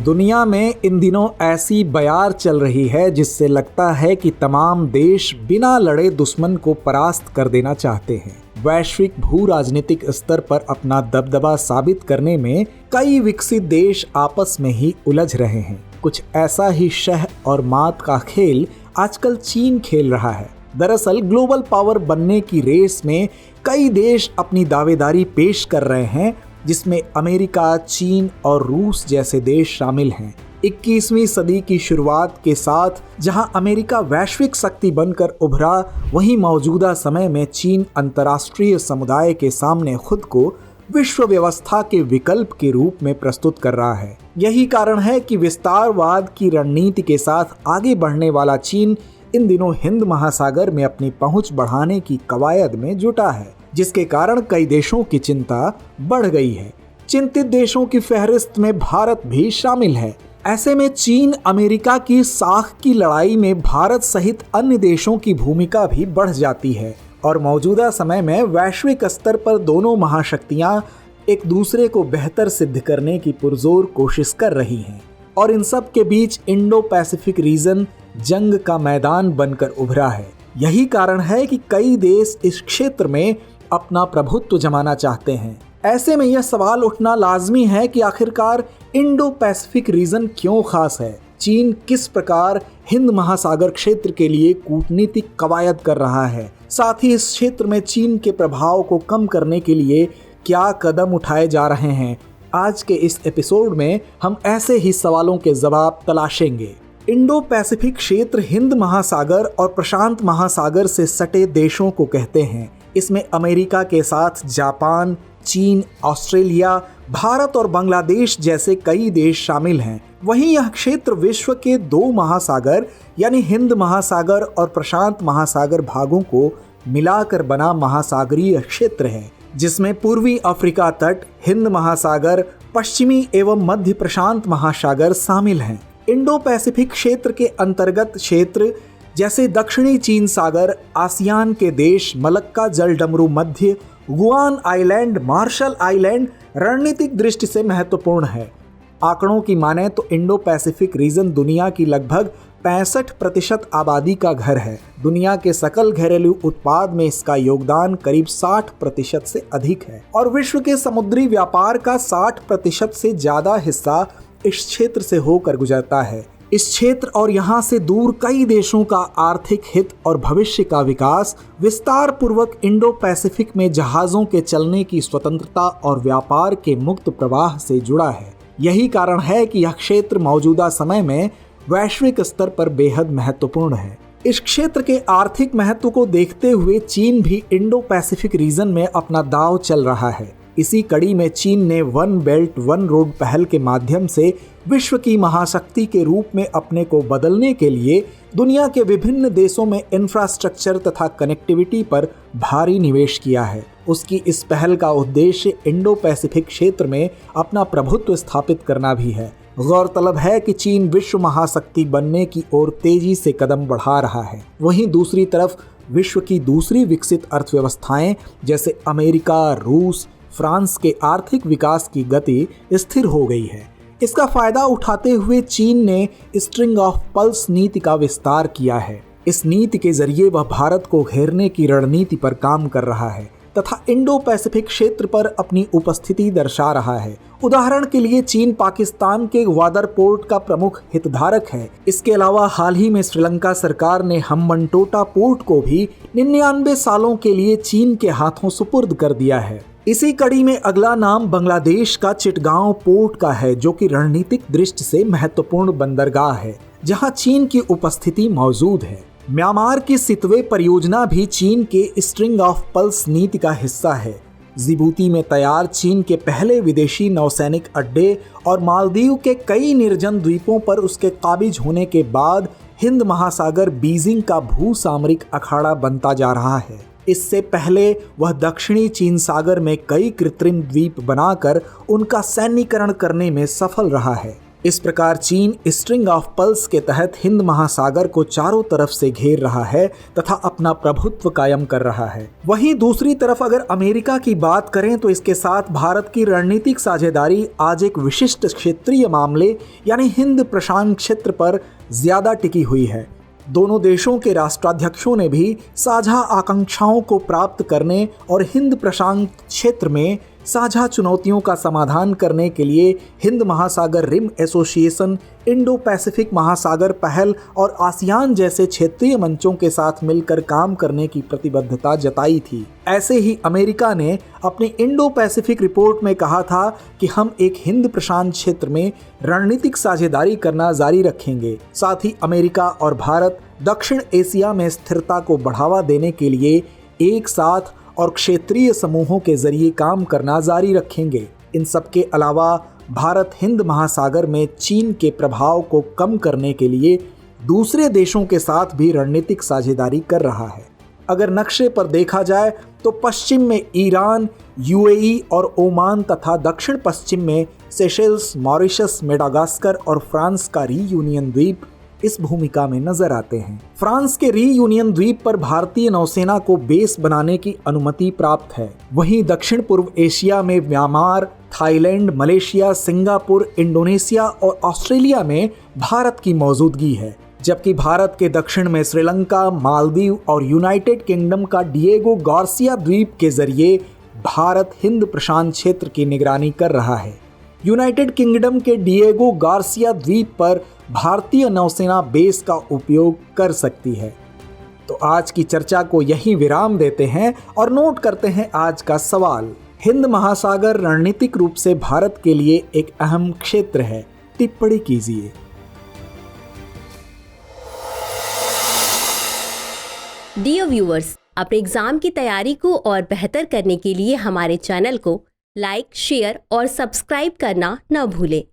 दुनिया में इन दिनों ऐसी बयार चल रही है जिससे लगता है कि तमाम देश बिना लड़े दुश्मन को परास्त कर देना चाहते हैं। वैश्विक भू राजनीतिक स्तर पर अपना दबदबा साबित करने में कई विकसित देश आपस में ही उलझ रहे हैं। कुछ ऐसा ही शह और मात का खेल आजकल चीन खेल रहा है। दरअसल ग्लोबल पावर बनने की रेस में कई देश अपनी दावेदारी पेश कर रहे हैं, जिसमें अमेरिका, चीन और रूस जैसे देश शामिल हैं। 21वीं सदी की शुरुआत के साथ जहां अमेरिका वैश्विक शक्ति बनकर उभरा, वहीं मौजूदा समय में चीन अंतर्राष्ट्रीय समुदाय के सामने खुद को विश्व व्यवस्था के विकल्प के रूप में प्रस्तुत कर रहा है। यही कारण है कि विस्तारवाद की रणनीति के साथ आगे बढ़ने वाला चीन इन दिनों हिंद महासागर में अपनी पहुंच बढ़ाने की कवायद में जुटा है, जिसके कारण कई देशों की चिंता बढ़ गई है। चिंतित देशों की फहरिस्त में भारत भी शामिल है। ऐसे में चीन अमेरिका की साख की लड़ाई में भारत सहित अन्य देशों की भूमिका भी बढ़ जाती है और मौजूदा समय में वैश्विक स्तर पर दोनों महाशक्तियां एक दूसरे को बेहतर सिद्ध करने की पुरजोर कोशिश कर रही हैं। और इन सब के बीच इंडो पैसिफिक रीजन जंग का मैदान बनकर उभरा है। यही कारण है कि कई देश इस क्षेत्र में अपना प्रभुत्व जमाना चाहते हैं। ऐसे में यह सवाल उठना लाजमी है कि आखिरकार इंडो पैसिफिक रीजन क्यों खास है। चीन किस प्रकार हिंद महासागर क्षेत्र के लिए कूटनीतिक कवायद कर रहा है, साथ ही इस क्षेत्र में चीन के प्रभाव को कम करने के लिए क्या कदम उठाए जा रहे हैं। आज के इस एपिसोड में हम ऐसे ही सवालों के जवाब तलाशेंगे। इंडो पैसिफिक क्षेत्र हिंद महासागर और प्रशांत महासागर से सटे देशों को कहते हैं। इसमें अमेरिका के साथ जापान, चीन, ऑस्ट्रेलिया, भारत और बांग्लादेश जैसे कई देश शामिल हैं। वहीं यह क्षेत्र विश्व के दो महासागर यानी हिंद महासागर और प्रशांत महासागर भागों को मिलाकर बना महासागरीय क्षेत्र है, जिसमें पूर्वी अफ्रीका तट, हिंद महासागर, पश्चिमी एवं मध्य प्रशांत महासागर शामिल हैं। इंडो पैसिफिक क्षेत्र के अंतर्गत क्षेत्र जैसे दक्षिणी चीन सागर, आसियान के देश, मलक्का जलडमरू मध्य, गुआन आइलैंड, मार्शल आइलैंड रणनीतिक दृष्टि से महत्वपूर्ण है। आंकड़ों की माने तो इंडो पैसिफिक रीजन दुनिया की लगभग 65% आबादी का घर है। दुनिया के सकल घरेलू उत्पाद में इसका योगदान करीब 60% से अधिक है और विश्व के समुद्री व्यापार का 60% से ज्यादा हिस्सा इस क्षेत्र से होकर गुजरता है। इस क्षेत्र और यहाँ से दूर कई देशों का आर्थिक हित और भविष्य का विकास विस्तार पूर्वक इंडो पैसिफिक में जहाज़ों के चलने की स्वतंत्रता और व्यापार के मुक्त प्रवाह से जुड़ा है। यही कारण है कि यह क्षेत्र मौजूदा समय में वैश्विक स्तर पर बेहद महत्वपूर्ण है। इस क्षेत्र के आर्थिक महत्व को देखते हुए चीन भी इंडो पैसिफिक रीजन में अपना दांव चल रहा है। इसी कड़ी में चीन ने वन बेल्ट वन रोड पहल के माध्यम से विश्व की महाशक्ति के रूप में अपने को बदलने के लिए दुनिया के विभिन्न देशों में इंफ्रास्ट्रक्चर तथा कनेक्टिविटी पर भारी निवेश किया है। उसकी इस पहल का उद्देश्य इंडो पैसिफिक क्षेत्र में अपना प्रभुत्व स्थापित करना भी है। गौरतलब है कि चीन विश्व महाशक्ति बनने की ओर तेजी से कदम बढ़ा रहा है। वहीं दूसरी तरफ विश्व की दूसरी विकसित अर्थव्यवस्थाएं जैसे अमेरिका, रूस, फ्रांस के आर्थिक विकास की गति स्थिर हो गई है। इसका फायदा उठाते हुए चीन ने स्ट्रिंग ऑफ पल्स नीति का विस्तार किया है। इस नीति के जरिए वह भारत को घेरने की रणनीति पर काम कर रहा है तथा इंडो पैसिफिक क्षेत्र पर अपनी उपस्थिति दर्शा रहा है। उदाहरण के लिए चीन पाकिस्तान के ग्वादर पोर्ट का प्रमुख हितधारक है। इसके अलावा हाल ही में श्रीलंका सरकार ने हम्बनटोटा पोर्ट को भी 99 सालों के लिए चीन के हाथों सुपुर्द कर दिया है। इसी कड़ी में अगला नाम बांग्लादेश का चिटगांव पोर्ट का है, जो कि रणनीतिक दृष्टि से महत्वपूर्ण बंदरगाह है, जहां चीन की उपस्थिति मौजूद है। म्यांमार की सितवे परियोजना भी चीन के स्ट्रिंग ऑफ पल्स नीति का हिस्सा है। जिबूती में तैयार चीन के पहले विदेशी नौसैनिक अड्डे और मालदीव के कई निर्जन द्वीपों पर उसके काबिज होने के बाद हिंद महासागर बीजिंग का भू सामरिक अखाड़ा बनता जा रहा है। इससे पहले वह दक्षिणी चीन सागर में कई कृत्रिम द्वीप बनाकर उनका सैन्यीकरण करने में सफल रहा है। इस प्रकार चीन स्ट्रिंग ऑफ पल्स के तहत हिंद महासागर को चारों तरफ से घेर रहा है तथा अपना प्रभुत्व कायम कर रहा है। वहीं दूसरी तरफ अगर अमेरिका की बात करें तो इसके साथ भारत की रणनीतिक साझेदारी आज एक विशिष्ट क्षेत्रीय मामले यानी हिंद प्रशांत क्षेत्र पर ज्यादा टिकी हुई है। दोनों देशों के राष्ट्राध्यक्षों ने भी साझा आकांक्षाओं को प्राप्त करने और हिंद प्रशांत क्षेत्र में साझा चुनौतियों का समाधान करने के लिए हिंद महासागर रिम एसोसिएशन, इंडो पैसिफिक महासागर पहल और आसियान जैसे क्षेत्रीय मंचों के साथ मिलकर काम करने की प्रतिबद्धता जताई थी। ऐसे ही अमेरिका ने अपनी इंडो पैसिफिक रिपोर्ट में कहा था कि हम एक हिंद प्रशांत क्षेत्र में रणनीतिक साझेदारी करना जारी रखेंगे। साथ ही अमेरिका और भारत दक्षिण एशिया में स्थिरता को बढ़ावा देने के लिए एक साथ और क्षेत्रीय समूहों के जरिए काम करना जारी रखेंगे। इन सब के अलावा भारत हिंद महासागर में चीन के प्रभाव को कम करने के लिए दूसरे देशों के साथ भी रणनीतिक साझेदारी कर रहा है। अगर नक्शे पर देखा जाए तो पश्चिम में ईरान, यूएई और ओमान तथा दक्षिण पश्चिम में सेशेल्स, मॉरिशस, मेडागास्कर और फ्रांस का रीयूनियन द्वीप इस भूमिका में नजर आते हैं। फ्रांस के रीयूनियन द्वीप पर भारतीय नौसेना को बेस बनाने की अनुमति प्राप्त है। वहीं दक्षिण पूर्व एशिया में Myanmar, Thailand, Malaysia, Singapore, Indonesia और ऑस्ट्रेलिया में भारत की मौजूदगी है, जबकि भारत के दक्षिण में श्रीलंका, मालदीव और यूनाइटेड किंगडम का डिएगो गार्सिया द्वीप के जरिए भारत हिंद प्रशांत क्षेत्र की निगरानी कर रहा है। यूनाइटेड किंगडम के डिएगो गार्सिया द्वीप पर भारतीय नौसेना बेस का उपयोग कर सकती है। तो आज की चर्चा को यहीं विराम देते हैं और नोट करते हैं आज का सवाल। हिंद महासागर रणनीतिक रूप से भारत के लिए एक अहम क्षेत्र है। टिप्पणी कीजिए। डियर व्यूअर्स, अपने एग्जाम की तैयारी को और बेहतर करने के लिए हमारे चैनल को लाइक, शेयर और सब्सक्राइब करना न भूलें।